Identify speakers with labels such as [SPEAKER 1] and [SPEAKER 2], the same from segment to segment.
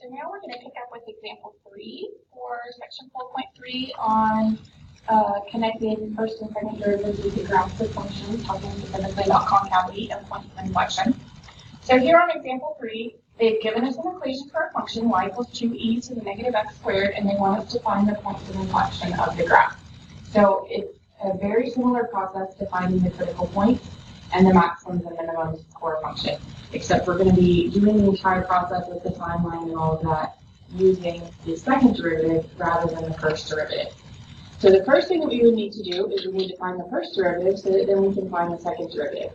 [SPEAKER 1] So now we're going to pick up with example 3 for section 4.3 on connecting first and second derivatives with the graph of functions, talking specifically about concavity and point of inflection. So here on example 3, they've given us an equation for a function y equals 2e to the negative x squared, and they want us to find the points of inflection of the graph. So it's a very similar process to finding the critical points and the maximums and minimums for a function, except we're going to be doing the entire process with the timeline and all of that using the second derivative rather than the first derivative. So the first thing that we would need to do is we need to find the first derivative so that then we can find the second derivative.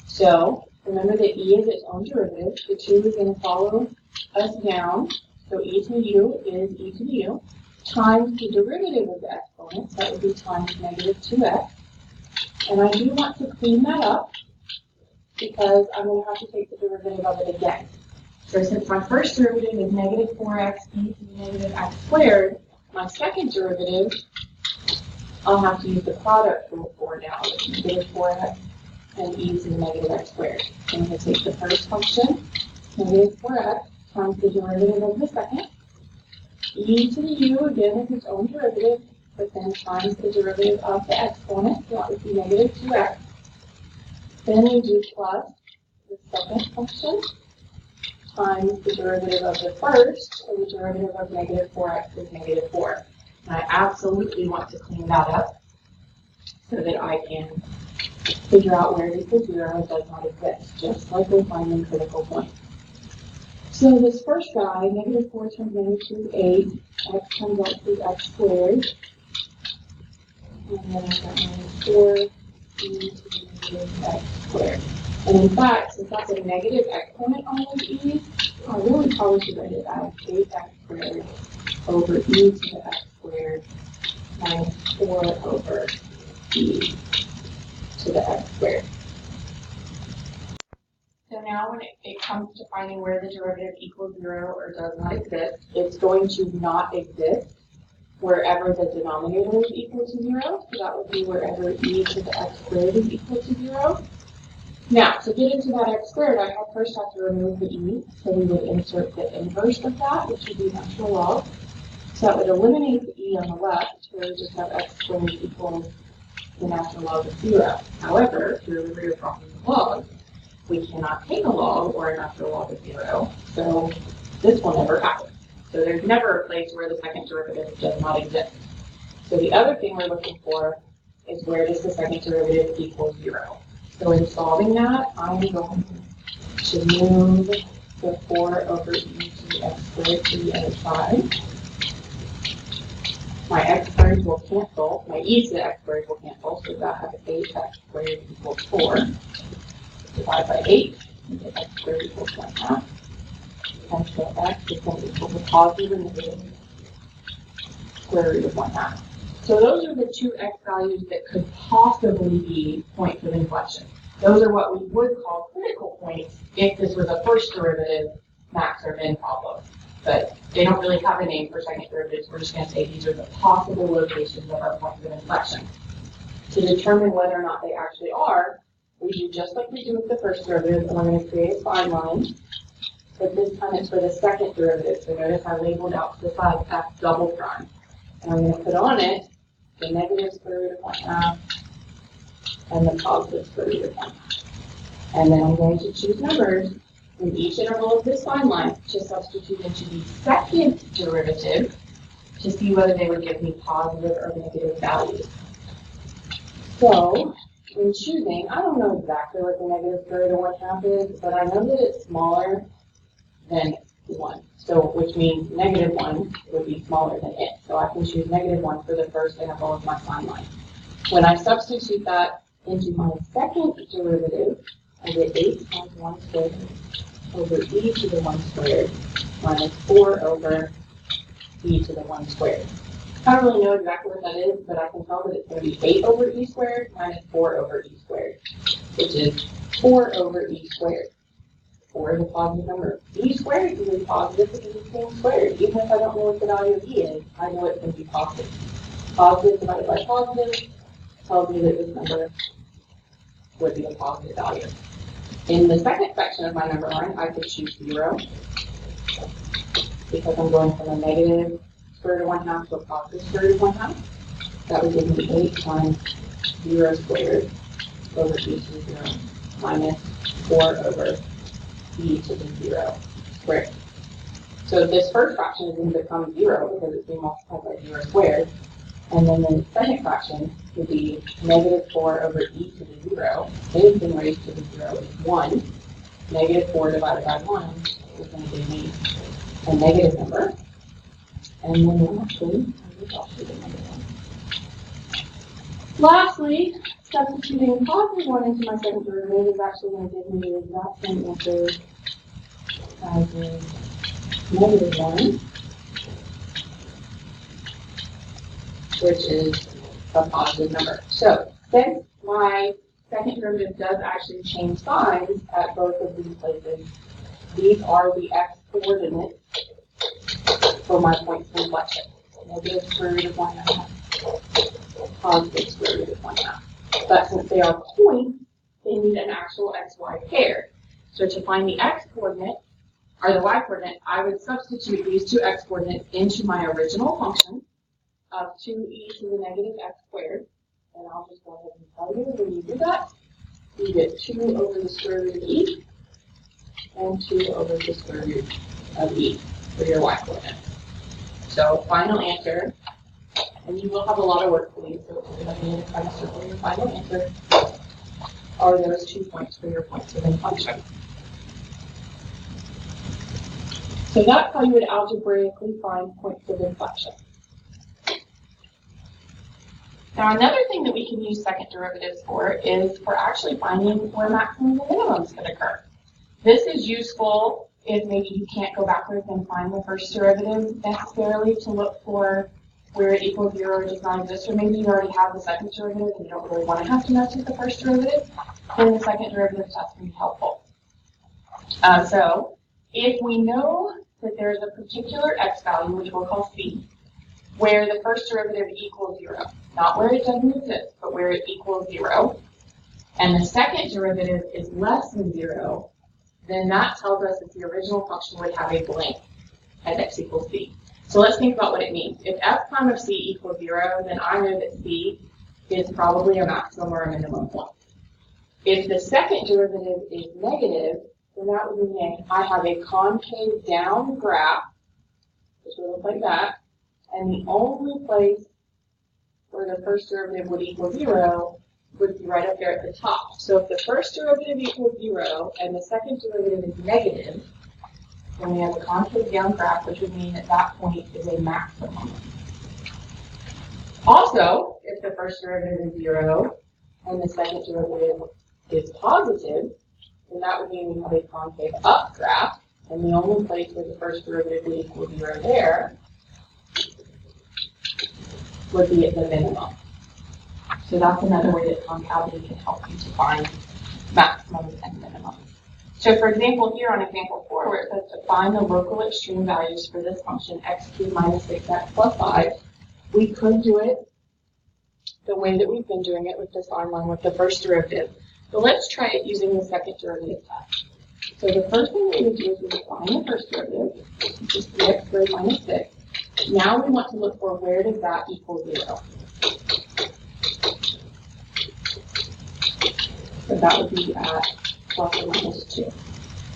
[SPEAKER 1] So remember that e is its own derivative. The 2 is going to follow us down. So e to the u is e to the u times the derivative of the exponent. So that would be times negative 2x. And I do want to clean that up because I'm going to have to take the derivative of it again. So since my first derivative is negative 4x e to the negative x squared, my second derivative, I'll have to use the product rule for now. It's negative 4x and e to the negative x squared. So I'm going to take the first function, negative 4x, times the derivative of the second. E to the u, again, is its own derivative, but then times the derivative of the exponent, so that would be negative 2x. Then we do plus the second function times the derivative of the first, so the derivative of negative 4x is negative 4. And I absolutely want to clean that up so that I can figure out where it equals 0 does not exist, just like we're finding critical points. So this first guy, negative 4 times negative 2 is 8, x comes out to x squared, and then I've got minus 4 e to the negative x squared. And in fact, since that's a negative exponent on those e's, I really probably should write it as 8x squared over e to the x squared minus 4 over e to the x squared. So now when it comes to finding where the derivative equals 0 or does not exist, it's going to not exist wherever the denominator is equal to 0. So that would be wherever e to the x squared is equal to 0. Now, to get into that x squared, I first have to remove the e. So we would insert the inverse of that, which would be natural log. So that would eliminate the e on the left, where we just have x squared equals the natural log of 0. However, here we are talking log. We cannot take a log or a natural log of 0, so this will never happen. So there's never a place where the second derivative does not exist. So the other thing we're looking for is where does the second derivative equal 0. So in solving that, I'm going to move the 4 over e to the x squared to the other side. My x squared will cancel. My e to the x squared will cancel, so that has 8x squared equals 4. Divide by 8, and get x squared equals 1/2. And so x is going to equal the positive and negative square root of 1/2. So those are the two x values that could possibly be points of inflection. Those are what we would call critical points if this was a first derivative max or min problem. But they don't really have a name for second derivatives. We're just going to say these are the possible locations of our points of inflection. To determine whether or not they actually are, we do just like we do with the first derivative, and we're going to create a sign line. But this time it's for the second derivative. So notice I labeled out to the side f double prime. And I'm going to put on it the negative square root of 1/2 and the positive square root of 1/2. And then I'm going to choose numbers in each interval of this sign line to substitute into the second derivative to see whether they would give me positive or negative values. So in choosing, I don't know exactly what the negative square root of 1/2 is, but I know that it's smaller than 1. So which means negative 1 would be smaller than it. So I can choose negative 1 for the first interval of my sign line. When I substitute that into my second derivative, I get 8 times 1 squared over e to the 1 squared minus 4 over e to the 1 squared. I don't really know exactly what that is, but I can tell that it's going to be 8 over e squared minus 4 over e squared, which is 4 over e squared. 4 is a positive number. E squared is really positive because it's being squared. Even if I don't know what the value of e is, I know it's going to be positive. Positive divided by positive tells me that this number would be a positive value. In the second section of my number line, I could choose 0. The
[SPEAKER 2] because I'm going from a negative square root of 1/2 to a positive square root of 1/2. That would give me 8 times 0 squared over e to the 0 minus 4 over e to the 0 squared. So this first fraction is going to become 0 because it's being multiplied by 0 squared. And then the second fraction would be negative 4 over e to the 0. Anything raised to the 0 is 1. Negative 4 divided by 1 is going to give me a negative number. And then lastly, substituting positive 1 into my second derivative is actually going to give me the exact same answer as negative 1, which is a positive number. So since my second derivative does actually change signs at both of these places, these are the x coordinates for my points of inflection. Negative square root of 1/2, positive square root of 1/2. But since they are points, they need an actual xy pair. So to find the x coordinate, or the y coordinate, I would substitute these two x coordinates into my original function of 2e to the negative x squared. And I'll just go ahead and tell you when you do that, you get 2 over the square root of e and 2 over the square root of e for your y coordinate. So final answer, and you will have a lot of work for these, so it's going to be kind of circle your final answer, are those 2 points for your points within function. So that's how you would algebraically find points of inflection. Now another thing that we can use second derivatives for is for actually finding where maximums and minimums could occur. This is useful if maybe you can't go backwards and find the first derivative necessarily to look for where it equals 0 or does not exist, or maybe you already have the second derivative and you don't really want to have to mess with the first derivative, then the second derivative test can be helpful. So if we know that there's a particular x value, which we'll call c, where the first derivative equals 0, not where it doesn't exist, but where it equals 0, and the second derivative is less than 0, then that tells us that the original function would have a blank at x equals c. So let's think about what it means. If f prime of c equals 0, then I know that c is probably a maximum or a minimum point. If the second derivative is negative, then that would mean I have a concave down graph, which would look like that, and the only place where the first derivative would equal 0 would be right up there at the top. So if the first derivative equals 0 and the second derivative is negative, then we have a concave down graph, which would mean that that point is a maximum. Also, if the first derivative is 0 and the second derivative is positive, then that would mean we have a concave up graph, and the only place where the first derivative would equal 0 there would be at the minimum. So that's another way that concavity can help you to find maximums and minimums. So for example, here on example 4, where it says to find the local extreme values for this function, x cubed minus 6x plus 5, we could do it the way that we've been doing it with this on line with the first derivative. But let's try it using the second derivative test. So the first thing that we would do is we would find the first derivative, which is 3x squared minus 6. Now we want to look for where does that equal 0. So that would be at plus or minus 2.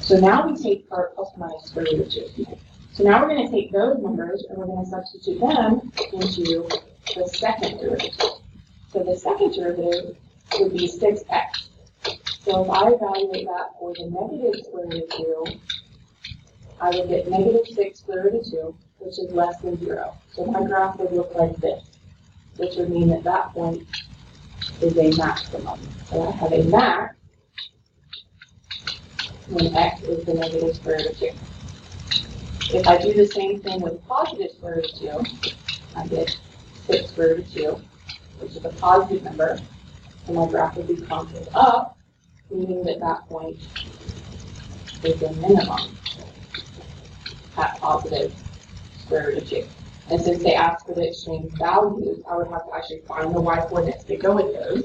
[SPEAKER 2] So now we take our plus or minus square root of 2. So now we're going to take those numbers and we're going to substitute them into the second derivative. So the second derivative would be 6x. So if I evaluate that for the negative square root of 2, I would get negative 6 square root of 2, which is less than 0. So my graph would look like this, which would mean that that point is a maximum. So I have a max when x is the negative square root of 2. If I do the same thing with positive square root of 2, I get 6 square root of 2, which is a positive number, and my graph would be concave up, meaning that that point is a minimum at positive square root of 2. And since they asked for the extreme values, I would have to actually find the y coordinates that go with those,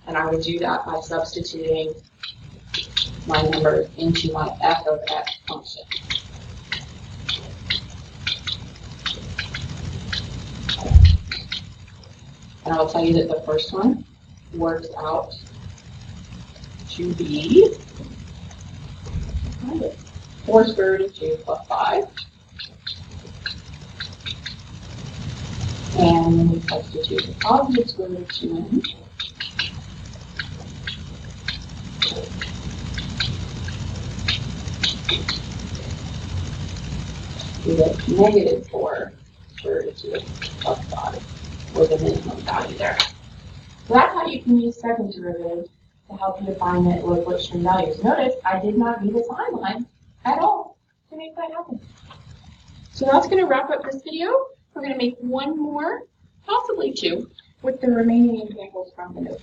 [SPEAKER 2] and I would do that by substituting my numbers into my f of x function. And I'll tell you that the first one works out to be 4 square root of 2 plus 5. And then we substitute the positive square root of 2 in. We get negative 4 square root of 2 plus 5 with a minimum value there. So that's how you can use second derivative to help you define the local extreme values. Notice I did not need a sign line at all to make that happen. So that's going to wrap up this video. We're going to make one more, possibly two, with the remaining examples from the notes.